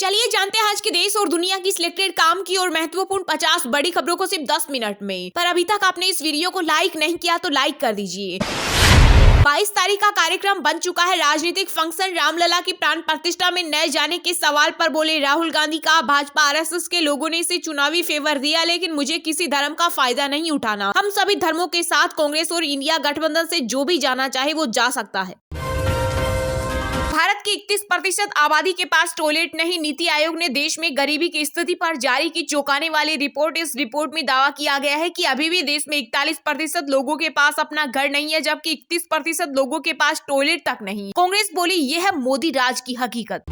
चलिए जानते हैं आज के देश और दुनिया की सिलेक्टेड काम की और महत्वपूर्ण 50 बड़ी खबरों को सिर्फ 10 मिनट में। पर अभी तक आपने इस वीडियो को लाइक नहीं किया तो लाइक कर दीजिए। 22 तारीख का कार्यक्रम बन चुका है राजनीतिक फंक्शन। रामलला की प्राण प्रतिष्ठा में नए जाने के सवाल पर बोले राहुल गांधी। का भाजपा आरएसएस के लोगों ने इसे चुनावी फेवर दिया, लेकिन मुझे किसी धर्म का फायदा नहीं उठाना। हम सभी धर्मों के साथ कांग्रेस और इंडिया गठबंधन से जो भी जाना चाहे वो जा सकता है। भारत की 31% आबादी के पास टॉयलेट नहीं। नीति आयोग ने देश में गरीबी की स्थिति पर जारी की चौंकाने वाली रिपोर्ट। इस रिपोर्ट में दावा किया गया है कि अभी भी देश में 41% लोगों के पास अपना घर नहीं है, जबकि 31% लोगों के पास टॉयलेट तक नहीं। कांग्रेस बोली यह है मोदी राज की हकीकत।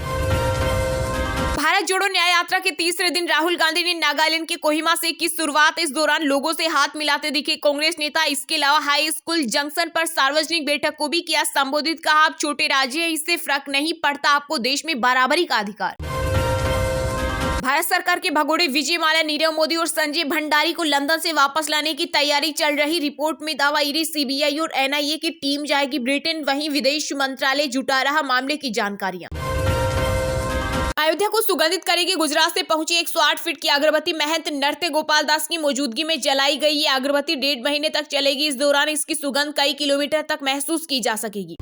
भारत जोड़ो न्याय यात्रा के तीसरे दिन राहुल गांधी ने नागालैंड के कोहिमा से की शुरुआत। इस दौरान लोगों से हाथ मिलाते दिखे कांग्रेस नेता। इसके अलावा हाई स्कूल जंक्शन पर सार्वजनिक बैठक को भी किया संबोधित। कहा आप छोटे राज्य हैं, इससे फर्क नहीं पड़ता, आपको देश में बराबरी का अधिकार। भारत सरकार के भगोड़े विजय माल्या, नीरव मोदी और संजय भंडारी को लंदन से वापस लाने की तैयारी चल रही। रिपोर्ट में दावा ईडी, सीबीआई और एनआईए की टीम जाएगी ब्रिटेन। वहीं विदेश मंत्रालय जुटा रहा मामले की जानकारियां। अयोध्या को सुगंधित करेगी। गुजरात से पहुंची 108 फीट की अगरबत्ती महंत नृत्य गोपाल दास की मौजूदगी में जलाई गई। ये अगरबत्ती 1.5 महीने तक चलेगी। इस दौरान इसकी सुगंध कई किलोमीटर तक महसूस की जा सकेगी।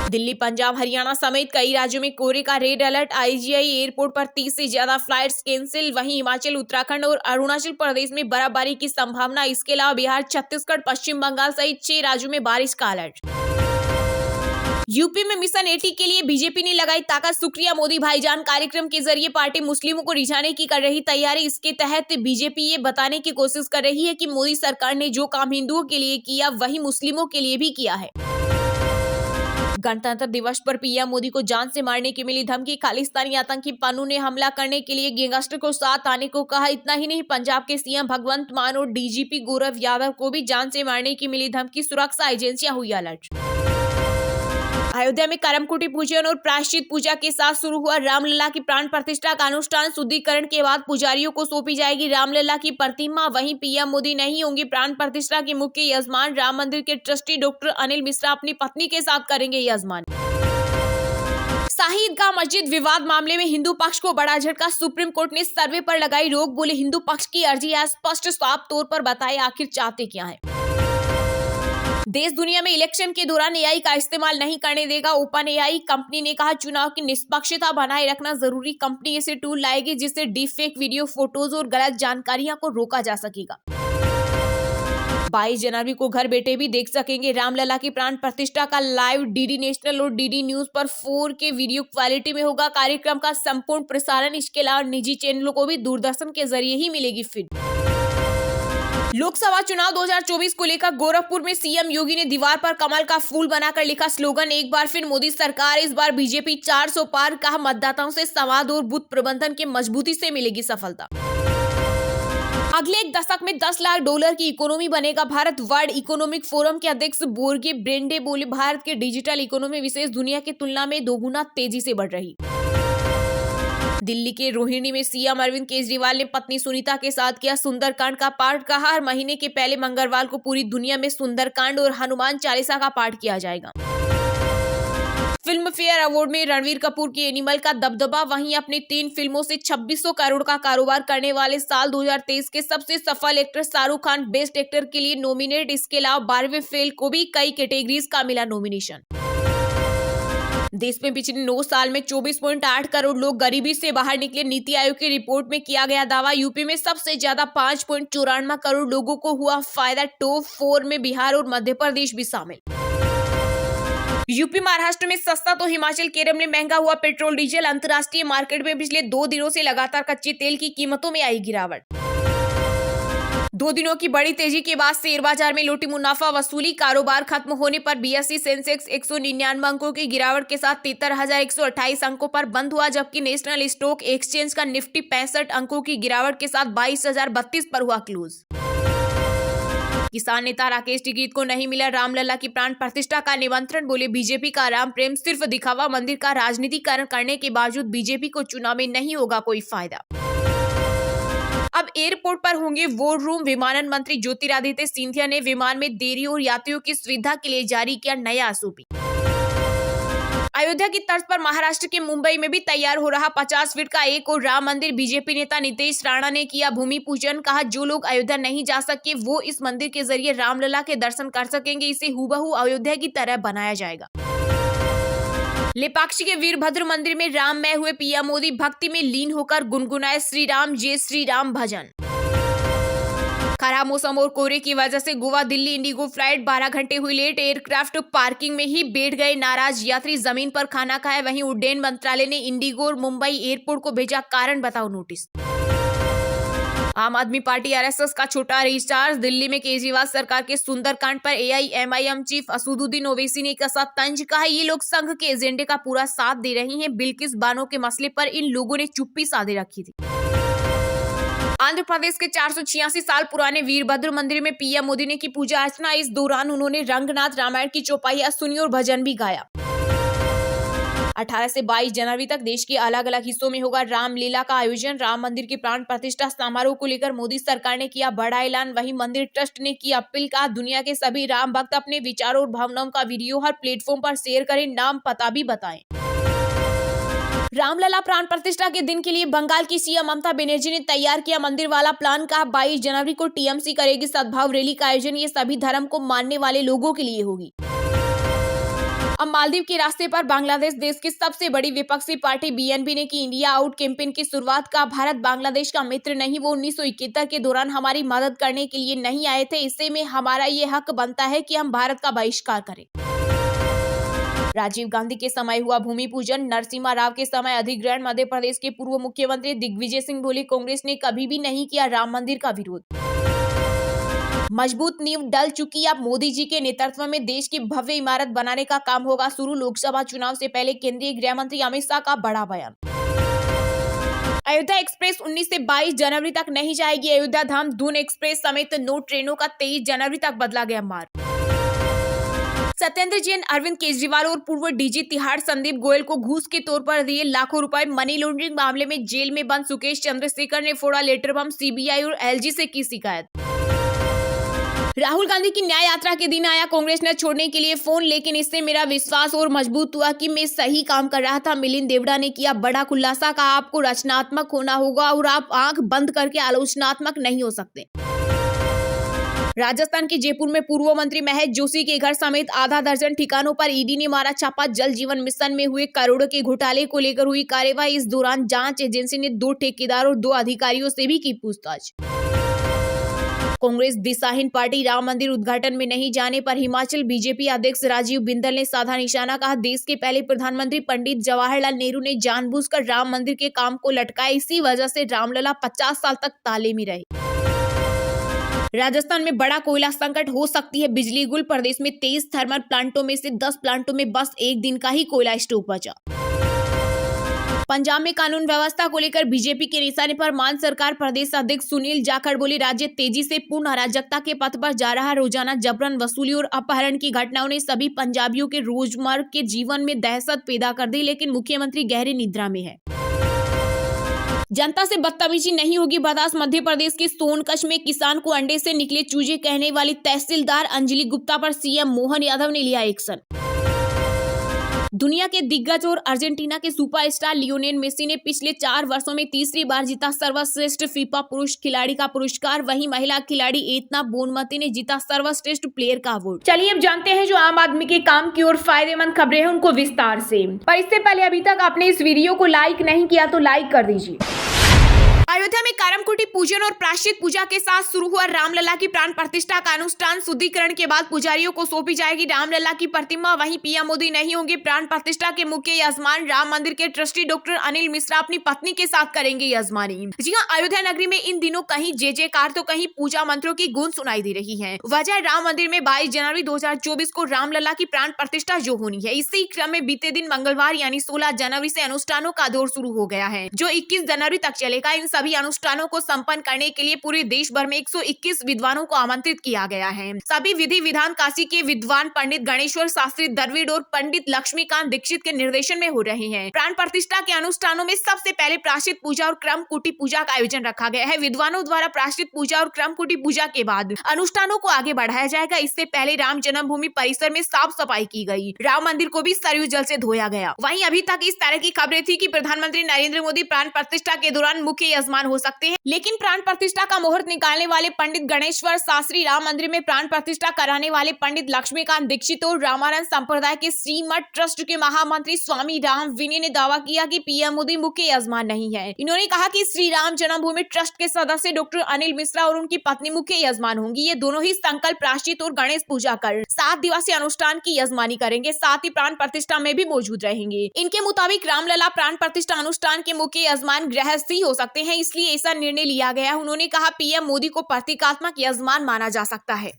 दिल्ली, पंजाब, हरियाणा समेत कई राज्यों में कोहरे का रेड अलर्ट। आईजीआई एयरपोर्ट पर 30 से ज्यादा फ्लाइट्स कैंसिल। वहीं हिमाचल, उत्तराखंड और अरुणाचल प्रदेश में बर्फबारी की संभावना। इसके अलावा बिहार, छत्तीसगढ़, पश्चिम बंगाल सहित 6 राज्यों में बारिश का अलर्ट। यूपी में मिशन 80 के लिए बीजेपी ने लगाई ताकत। शुक्रिया मोदी भाईजान कार्यक्रम के जरिए पार्टी मुस्लिमों को रिझाने की कर रही तैयारी। इसके तहत बीजेपी ये बताने की कोशिश कर रही है कि मोदी सरकार ने जो काम हिंदुओं के लिए किया वही मुस्लिमों के लिए भी किया है। गणतंत्र दिवस पर पीएम मोदी को जान से मारने की मिली धमकी। खालिस्तानी आतंकी पन्नू ने हमला करने के लिए गैंगस्टर को साथ आने को कहा। इतना ही नहीं, पंजाब के सीएम भगवंत मान और डीजीपी गौरव यादव को भी जान से मारने की मिली धमकी। सुरक्षा एजेंसियां हुई अलर्ट। अयोध्या में करमकुटी पूजन और प्रायश्चित पूजा के साथ शुरू हुआ रामलला की प्राण प्रतिष्ठा का अनुष्ठान। शुद्धिकरण के बाद पुजारियों को सौंपी जाएगी रामलला की प्रतिमा। वहीं पीएम मोदी नहीं होंगे प्राण प्रतिष्ठा के मुख्य यजमान। राम मंदिर के ट्रस्टी डॉक्टर अनिल मिश्रा अपनी पत्नी के साथ करेंगे यजमान। शाही ईदगाह मस्जिद विवाद मामले में हिंदू पक्ष को बड़ा झटका। सुप्रीम कोर्ट ने सर्वे पर लगाई रोक। बोले हिंदू पक्ष की अर्जी अस्पष्ट, साफ तौर पर बताए आखिर चाहते क्या है। देश दुनिया में इलेक्शन के दौरान एआई का इस्तेमाल नहीं करने देगा ओपन एआई। कंपनी ने कहा चुनाव की निष्पक्षता बनाए रखना जरूरी। कंपनी ऐसे टूल लाएगी जिससे डीप फेक वीडियो, फोटोज और गलत जानकारियां को रोका जा सकेगा। 22 जनवरी को घर बैठे भी देख सकेंगे रामलला की प्राण प्रतिष्ठा का लाइव। डीडी नेशनल और डीडी न्यूज पर 4K वीडियो क्वालिटी में होगा कार्यक्रम का संपूर्ण प्रसारण। इसके अलावा निजी चैनलों को भी दूरदर्शन के जरिए ही मिलेगी फीड। लोकसभा चुनाव 2024 को लेकर गोरखपुर में सीएम योगी ने दीवार पर कमल का फूल बनाकर लिखा स्लोगन, एक बार फिर मोदी सरकार, इस बार बीजेपी 400 पार। कहा मतदाताओं से संवाद और बूथ प्रबंधन के मजबूती से मिलेगी सफलता। अगले एक दशक में $10 लाख की इकोनॉमी बनेगा भारत। वर्ल्ड इकोनॉमिक फोरम के अध्यक्ष बोर्गे ब्रेंडे बोले भारत के डिजिटल इकोनॉमी विशेष दुनिया की तुलना में 2 गुना तेजी से बढ़ रही। दिल्ली के रोहिणी में सीएम अरविंद केजरीवाल ने पत्नी सुनीता के साथ किया सुंदरकांड का पाठ। कहा हर महीने के पहले मंगलवार को पूरी दुनिया में सुंदरकांड और हनुमान चालीसा का पाठ किया जाएगा। फिल्म फेयर अवार्ड में रणवीर कपूर की एनिमल का दबदबा। वहीं अपनी 3 फिल्मों से 2600 करोड़ का कारोबार करने वाले साल 2023 के सबसे सफल actor Shahrukh Khan best actor के लिए नॉमिनेट। इसके अलावा 12वें फेल को भी कई कैटेगरीज का मिला नॉमिनेशन। देश में पिछले 9 साल में 24.8 करोड़ लोग गरीबी से बाहर निकले। नीति आयोग की रिपोर्ट में किया गया दावा। यूपी में सबसे ज्यादा 5.94 करोड़ लोगों को हुआ फायदा। टॉप 4 में बिहार और मध्य प्रदेश भी शामिल। यूपी, महाराष्ट्र में सस्ता तो हिमाचल, केरल में महंगा हुआ पेट्रोल डीजल। अंतर्राष्ट्रीय मार्केट में पिछले 2 दिनों से लगातार कच्चे तेल की कीमतों में आई गिरावट। 2 दिनों की बड़ी तेजी के बाद शेयर बाजार में लौटी मुनाफा वसूली। कारोबार खत्म होने पर बीएसई सेंसेक्स 199 अंकों की गिरावट के साथ 73,128 अंकों पर बंद हुआ, जबकि नेशनल स्टॉक एक्सचेंज का निफ्टी 65 अंकों की गिरावट के साथ 22,032 पर हुआ क्लोज। किसान नेता राकेश टिकैत को नहीं मिला रामलला की प्राण प्रतिष्ठा का निमंत्रण। बोले बीजेपी का राम प्रेम सिर्फ दिखावा। मंदिर का राजनीतिकरण करने के बावजूद बीजेपी को चुनाव में नहीं होगा कोई फायदा। अब एयरपोर्ट पर होंगे वॉर रूम। विमानन मंत्री ज्योतिरादित्य सिंधिया ने विमान में देरी और यात्रियों की सुविधा के लिए जारी किया नया एसओपी। अयोध्या की तर्ज पर महाराष्ट्र के मुंबई में भी तैयार हो रहा 50 फीट का एक और राम मंदिर। बीजेपी नेता नीतीश राणा ने किया भूमि पूजन। कहा, जो लोग अयोध्या नहीं जा सके वो इस मंदिर के जरिए रामलला के दर्शन कर सकेंगे। इसे हूबहू अयोध्या की तरह बनाया जाएगा। लेपाक्षी के वीरभद्र मंदिर में राममय हुए पीएम मोदी। भक्ति में लीन होकर गुनगुनाए श्री राम जय श्री राम भजन। खराब मौसम और कोहरे की वजह से गोवा दिल्ली इंडिगो फ्लाइट 12 घंटे हुई लेट। एयरक्राफ्ट पार्किंग में ही बैठ गए नाराज यात्री, जमीन पर खाना खाए। वहीं उड्डयन मंत्रालय ने इंडिगो और मुंबई एयरपोर्ट को भेजा कारण बताओ नोटिस। आम आदमी पार्टी आरएसएस का छोटा रिचार्ज। दिल्ली में केजरीवाल सरकार के सुंदरकांड पर एआईएमआईएम चीफ असदुद्दीन ओवैसी ने कसा तंज। कहा, ये लोग संघ के एजेंडे का पूरा साथ दे रहे हैं। बिल्किस बानो के मसले पर इन लोगों ने चुप्पी साधे रखी थी। आंध्र प्रदेश के 486 साल पुराने वीरभद्र मंदिर में पीएम मोदी ने की पूजा अर्चना। इस दौरान उन्होंने रंगनाथ रामायण की चौपाइयां सुनी और भजन भी गाया। 18 से 22 जनवरी तक देश के अलग अलग हिस्सों में होगा रामलीला का आयोजन। राम मंदिर की प्राण प्रतिष्ठा समारोह को लेकर मोदी सरकार ने किया बड़ा ऐलान। वहीं मंदिर ट्रस्ट ने की अपील। कहा, दुनिया के सभी राम भक्त अपने विचारों और भावनाओं का वीडियो हर प्लेटफॉर्म पर शेयर करें, नाम पता भी बताएं। रामलला प्राण प्रतिष्ठा के दिन के लिए बंगाल की सीएम ममता बनर्जी ने तैयार किया मंदिर वाला प्लान। कहा, 22 जनवरी को टीएमसी करेगी सद्भाव रैली का आयोजन। ये सभी धर्म को मानने वाले लोगों के लिए होगी। अब मालदीव के रास्ते पर बांग्लादेश। देश की सबसे बड़ी विपक्षी पार्टी बीएनपी ने की इंडिया आउट कैंपेन की शुरुआत। का भारत बांग्लादेश का मित्र नहीं, वो 1971 के दौरान हमारी मदद करने के लिए नहीं आए थे। इससे में हमारा ये हक बनता है कि हम भारत का बहिष्कार करें। राजीव गांधी के समय हुआ भूमि पूजन। नरसिम्हा राव के समय अधिग्रहण। मध्य प्रदेश के पूर्व मुख्यमंत्री दिग्विजय सिंह बोले, कांग्रेस ने कभी भी नहीं किया राम मंदिर का विरोध। मजबूत नींव डल चुकी। अब मोदी जी के नेतृत्व में देश की भव्य इमारत बनाने का काम होगा शुरू। लोकसभा चुनाव से पहले केंद्रीय गृह मंत्री अमित शाह का बड़ा बयान। अयोध्या एक्सप्रेस 19 से 22 जनवरी तक नहीं जाएगी। अयोध्या धाम दून एक्सप्रेस समेत 9 ट्रेनों का 23 जनवरी तक बदला गया मार्ग। सत्येंद्र जैन, अरविंद केजरीवाल और पूर्व डीजी तिहाड़ संदीप गोयल को घूस के तौर पर दिए लाखों रुपए। मनी लॉन्ड्रिंग मामले में जेल में बंद सुकेश चंद्रशेखर ने फोड़ा लेटर बम। सीबीआई और एलजी से की शिकायत। राहुल गांधी की न्याय यात्रा के दिन आया कांग्रेस ने छोड़ने के लिए फोन, लेकिन इससे मेरा विश्वास और मजबूत हुआ कि मैं सही काम कर रहा था। मिलिंद देवड़ा ने किया बड़ा खुलासा। कहा, आपको रचनात्मक होना होगा और आप आंख बंद करके आलोचनात्मक नहीं हो सकते। राजस्थान के जयपुर में पूर्व मंत्री महेश जोशी के घर समेत आधा दर्जन ठिकानों पर ईडी ने मारा छापा। जल जीवन मिशन में हुए करोड़ों के घोटाले को लेकर हुई कार्यवाही। इस दौरान जांच एजेंसी ने 2 ठेकेदारों और 2 अधिकारियों से भी की पूछताछ। कांग्रेस दिशाहीन पार्टी राम मंदिर उद्घाटन में नहीं जाने पर हिमाचल बीजेपी अध्यक्ष राजीव बिंदल ने साधा निशाना। कहा, देश के पहले प्रधानमंत्री पंडित जवाहरलाल नेहरू ने जानबूझकर राम मंदिर के काम को लटकाया। इसी वजह से रामलला 50 साल तक ताले में रहे। राजस्थान में बड़ा कोयला संकट हो सकती है बिजली गुल। प्रदेश में 23 थर्मल प्लांटों में से 10 प्लांटों में बस एक दिन का ही कोयला स्टॉक बचा। पंजाब में कानून व्यवस्था को लेकर बीजेपी के निशाने पर मान सरकार। प्रदेश अध्यक्ष सुनील जाखड़ बोले, राज्य तेजी से पूर्ण अराजकता के पथ पर जा रहा। रोजाना जबरन वसूली और अपहरण की घटनाओं ने सभी पंजाबियों के रोजमर्रा के जीवन में दहशत पैदा कर दी, लेकिन मुख्यमंत्री गहरी निद्रा में है। जनता से बदतमीजी नहीं होगी बर्दाश्त। मध्य प्रदेश के सोनकच्छ में किसान को अंडे से निकले चूजे कहने वाली तहसीलदार अंजलि गुप्ता पर सीएम मोहन यादव ने लिया एक्शन। दुनिया के दिग्गज और अर्जेंटीना के सुपरस्टार लियोनेल मेसी ने पिछले 4 वर्षों में तीसरी बार जीता सर्वश्रेष्ठ फीफा पुरुष खिलाड़ी का पुरस्कार। वहीं महिला खिलाड़ी एतना बोनमती ने जीता सर्वश्रेष्ठ प्लेयर का अवार्ड। चलिए अब जानते हैं जो आम आदमी के काम की और फायदेमंद खबरें हैं उनको विस्तार से। पर इससे पहले अभी तक आपने इस वीडियो को लाइक नहीं किया तो लाइक कर दीजिए। अयोध्या में करमकुटी पूजन और प्रायश्चित पूजा के साथ शुरू हुआ रामलला की प्राण प्रतिष्ठा का अनुष्ठान। शुद्धिकरण के बाद पुजारियों को सौंपी जाएगी रामलला की प्रतिमा। वहीं पीएम मोदी नहीं होंगे प्राण प्रतिष्ठा के मुख्य यजमान। राम मंदिर के ट्रस्टी डॉक्टर अनिल मिश्रा अपनी पत्नी के साथ करेंगे यजमानी। जी हां, अयोध्या नगरी में इन दिनों कहीं जय जयकार तो कहीं पूजा मंत्रों की गूंज सुनाई दे रही है। वजह राम मंदिर में 22 जनवरी 2024 को रामलला की प्राण प्रतिष्ठा जो होनी है। इसी क्रम में बीते दिन मंगलवार यानी 16 जनवरी से अनुष्ठानों का दौर शुरू हो गया है, जो 21 जनवरी तक चलेगा। इन सभी सभी अनुष्ठानों को संपन्न करने के लिए पूरे देश भर में 121 विद्वानों को आमंत्रित किया गया है। सभी विधि विधान काशी के विद्वान पंडित गणेश्वर शास्त्री द्रविड़ और पंडित लक्ष्मीकांत दीक्षित के निर्देशन में हो रहे हैं। प्राण प्रतिष्ठा के अनुष्ठानों में सबसे पहले प्रायश्चित पूजा और क्रम कुटी पूजा का आयोजन रखा गया है। विद्वानों द्वारा प्रायश्चित पूजा और क्रम कुटी पूजा के बाद अनुष्ठानों को आगे बढ़ाया जाएगा। इससे पहले राम जन्मभूमि परिसर में साफ सफाई की गई। राम मंदिर को भी सरयू जल से धोया गया। वहीं अभी तक इस तरह की खबरें थी कि प्रधानमंत्री नरेंद्र मोदी प्राण प्रतिष्ठा के दौरान मुख्य यजमान हो सकते हैं, लेकिन प्राण प्रतिष्ठा का मुहूर्त निकालने वाले पंडित गणेश्वर शास्त्री, राम मंदिर में प्राण प्रतिष्ठा कराने वाले पंडित लक्ष्मीकांत दीक्षित और रामानंद संप्रदाय के श्रीमठ ट्रस्ट के महामंत्री स्वामी राम विनय ने दावा किया कि पीएम मोदी मुख्य यजमान नहीं है। इन्होंने कहा कि श्री राम जन्मभूमि ट्रस्ट के सदस्य डॉक्टर अनिल मिश्रा और उनकी पत्नी मुख्य यजमान होंगी। ये दोनों ही संकल्प प्रायश्चित और गणेश पूजा कर 7 दिवसीय अनुष्ठान की यजमानी करेंगे, साथ ही प्राण प्रतिष्ठा में भी मौजूद रहेंगे। इनके मुताबिक रामलला प्राण प्रतिष्ठा अनुष्ठान के मुख्य यजमान गृहस्थ ही हो सकते हैं, इसलिए ऐसा निर्णय लिया गया है। उन्होंने कहा पीएम मोदी को प्रतीकात्मक यजमान माना जा सकता है।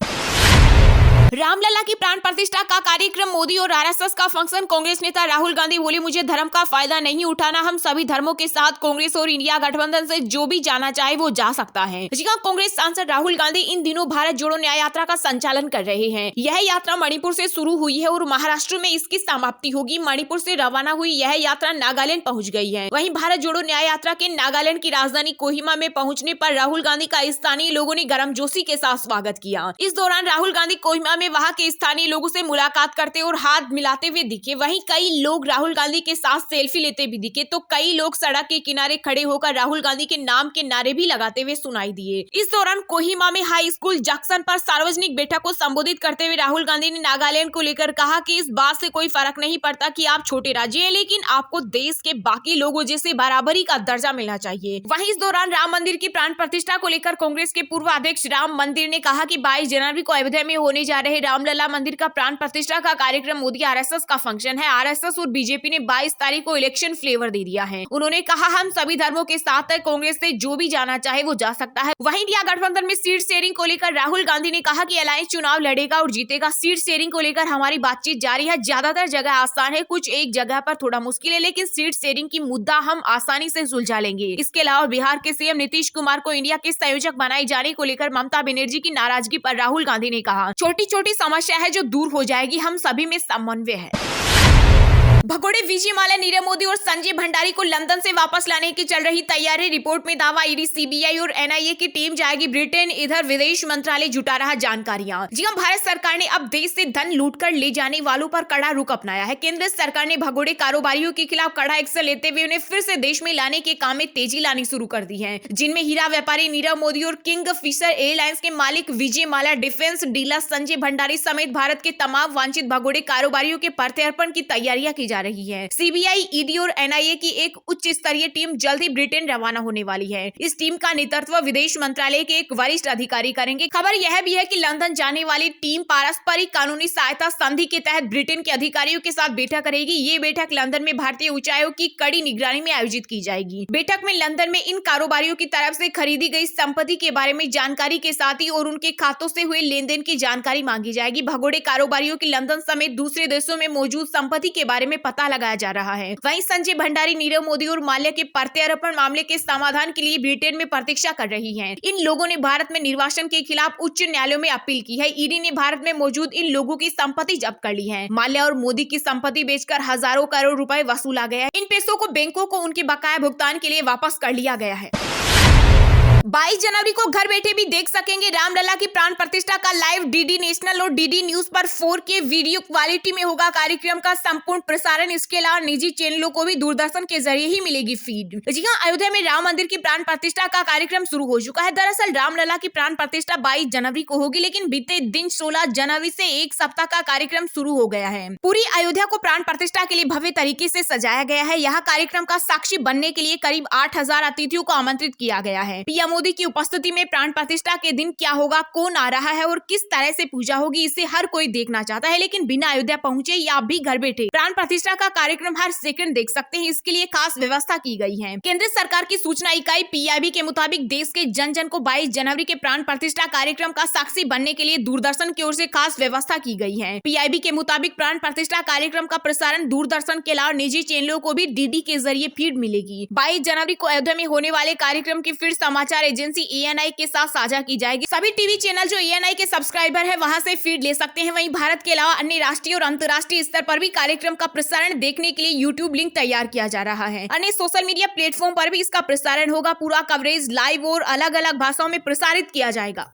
रामलला की प्राण प्रतिष्ठा का कार्यक्रम, मोदी और आरएसएस का फंक्शन। कांग्रेस नेता राहुल गांधी बोले, मुझे धर्म का फायदा नहीं उठाना, हम सभी धर्मों के साथ कांग्रेस और इंडिया गठबंधन से जो भी जाना चाहे वो जा सकता है। जी हां, कांग्रेस सांसद राहुल गांधी इन दिनों भारत जोड़ो न्याय यात्रा का संचालन कर रहे हैं। यह यात्रा मणिपुर से शुरू हुई है और महाराष्ट्र में इसकी समाप्ति होगी। मणिपुर से रवाना हुई यह यात्रा नागालैंड पहुंच गई है। वहीं भारत जोड़ो न्याय यात्रा के नागालैंड की राजधानी कोहिमा में पहुंचने पर राहुल गांधी का स्थानीय लोगों ने गर्मजोशी के साथ स्वागत किया। इस दौरान राहुल गांधी कोहिमा में वहां के स्थानीय लोगों से मुलाकात करते और हाथ मिलाते हुए दिखे। वहीं कई लोग राहुल गांधी के साथ सेल्फी लेते भी दिखे, तो कई लोग सड़क के किनारे खड़े होकर राहुल गांधी के नाम के नारे भी लगाते हुए सुनाई दिए। इस दौरान कोहिमा में हाई स्कूल जंक्शन पर सार्वजनिक बैठक को संबोधित करते हुए राहुल गांधी ने नागालैंड को लेकर कहा कि इस बात से कोई फर्क नहीं पड़ता कि आप छोटे राज्य हैं, लेकिन आपको देश के बाकी लोगों जैसे बराबरी का दर्जा मिलना चाहिए। वहीं इस दौरान राम मंदिर की प्राण प्रतिष्ठा को लेकर कांग्रेस के पूर्व अध्यक्ष राम मंदिर ने कहा कि 22 जनवरी को अयोध्या में होने जा रहे रामलला मंदिर का प्राण प्रतिष्ठा का कार्यक्रम मोदी आरएसएस का फंक्शन है। आरएसएस और बीजेपी ने 22 तारीख को इलेक्शन फ्लेवर दे दिया है। उन्होंने कहा हम सभी धर्मों के साथ है, कांग्रेस से जो भी जाना चाहे वो जा सकता है। वहीं इंडिया गठबंधन में सीट शेयरिंग को लेकर राहुल गांधी ने कहा कि अलायंस चुनाव लड़ेगा और जीतेगा। सीट शेयरिंग को लेकर हमारी बातचीत जारी है। ज्यादातर जगह आसान है, कुछ एक जगह पर थोड़ा मुश्किल है, लेकिन सीट शेयरिंग की मुद्दा हम आसानी से सुलझा लेंगे। इसके अलावा बिहार के सीएम नीतीश कुमार को इंडिया के संयोजक बनाए जाने को लेकर ममता बनर्जी की नाराजगी पर राहुल गांधी ने कहा छोटी छोटी समस्या है जो दूर हो जाएगी, हम सभी में समन्वय है। भगोड़े विजयमाल्या, नीरव मोदी और संजय भंडारी को लंदन से वापस लाने की चल रही तैयारी। रिपोर्ट में दावा, ईडी, सीबीआई और एनआईए की टीम जाएगी ब्रिटेन। इधर विदेश मंत्रालय जुटा रहा जानकारियां। जी हां, भारत सरकार ने अब देश से धन लूटकर ले जाने वालों पर कड़ा रुख अपनाया है। केंद्र सरकार ने भगोड़े कारोबारियों के खिलाफ कड़ा एक्शन लेते हुए उन्हें फिर से देश में लाने के काम में तेजी लानी शुरू कर दी है, जिनमें हीरा व्यापारी नीरव मोदी और किंग फिशर एयरलाइंस के मालिक विजयमाल्या, डिफेंस डीलर संजय भंडारी समेत भारत के तमाम वांछित भगोड़े कारोबारियों के प्रत्यर्पण की तैयारियां की जा रही है। सीबीआई, ईडी और एनआईए की एक उच्च स्तरीय टीम जल्द ही ब्रिटेन रवाना होने वाली है। इस टीम का नेतृत्व विदेश मंत्रालय के एक वरिष्ठ अधिकारी करेंगे। खबर यह भी है कि लंदन जाने वाली टीम पारस्परिक कानूनी सहायता संधि के तहत ब्रिटेन के अधिकारियों के साथ बैठक करेगी। ये बैठक लंदन में भारतीय उच्चायोग की कड़ी निगरानी में आयोजित की जाएगी। बैठक में लंदन में इन कारोबारियों की तरफ से खरीदी गई संपत्ति के बारे में जानकारी के साथ ही और उनके खातों से हुए लेन देन की जानकारी मांगी जाएगी। भगोड़े कारोबारियों की लंदन समेत दूसरे देशों में मौजूद संपत्ति के बारे में पता लगाया जा रहा है। वहीं संजय भंडारी, नीरव मोदी और माल्या के प्रत्यारोपण मामले के समाधान के लिए ब्रिटेन में प्रतीक्षा कर रही हैं। इन लोगों ने भारत में निर्वासन के खिलाफ उच्च न्यायालयों में अपील की है। ईडी ने भारत में मौजूद इन लोगों की संपत्ति जब्त कर ली है। माल्या और मोदी की संपत्ति बेचकर हजारों करोड़ रुपए वसूला गया है। इन पैसों को बैंकों को उनके बकाया भुगतान के लिए वापस कर लिया गया है। 22 जनवरी को घर बैठे भी देख सकेंगे रामलला की प्राण प्रतिष्ठा का लाइव। डीडी नेशनल और डीडी न्यूज पर 4K वीडियो क्वालिटी में होगा कार्यक्रम का संपूर्ण प्रसारण। इसके अलावा निजी चैनलों को भी दूरदर्शन के जरिए ही मिलेगी फीड। जी हां, अयोध्या में राम मंदिर की प्राण प्रतिष्ठा का कार्यक्रम शुरू हो चुका है। दरअसल रामलला की प्राण प्रतिष्ठा 22 जनवरी को होगी, लेकिन बीते दिन 16 जनवरी से एक सप्ताह का कार्यक्रम शुरू हो गया है। पूरी अयोध्या को प्राण प्रतिष्ठा के लिए भव्य तरीके से सजाया गया है। यहाँ कार्यक्रम का साक्षी बनने के लिए करीब 8000 अतिथियों को आमंत्रित किया गया है। पीएम मोदी की उपस्थिति में प्राण प्रतिष्ठा के दिन क्या होगा, कौन आ रहा है और किस तरह से पूजा होगी, इसे हर कोई देखना चाहता है। लेकिन बिना अयोध्या पहुंचे या आप भी घर बैठे प्राण प्रतिष्ठा का कार्यक्रम हर सेकंड देख सकते हैं। इसके लिए खास व्यवस्था की गई है। केंद्र सरकार की सूचना इकाई PIB के मुताबिक देश के जन जन को 22 जनवरी के प्राण प्रतिष्ठा कार्यक्रम का साक्षी बनने के लिए दूरदर्शन की ओर से खास व्यवस्था की गई है। PIB के मुताबिक प्राण प्रतिष्ठा कार्यक्रम का प्रसारण दूरदर्शन के अलावा निजी चैनलों को भी DD के जरिए फीड मिलेगी। 22 जनवरी को अयोध्या में होने वाले कार्यक्रम की फीड समाचार एजेंसी ANI के साथ साझा की जाएगी। सभी टीवी चैनल जो ANI के सब्सक्राइबर है वहां से फीड ले सकते हैं। वहीं भारत के अलावा अन्य राष्ट्रीय और अंतर्राष्ट्रीय स्तर पर भी कार्यक्रम का प्रसारण देखने के लिए YouTube लिंक तैयार किया जा रहा है। अन्य सोशल मीडिया प्लेटफॉर्म पर भी इसका प्रसारण होगा। पूरा कवरेज लाइव और अलग अलग भाषाओं में प्रसारित किया जाएगा।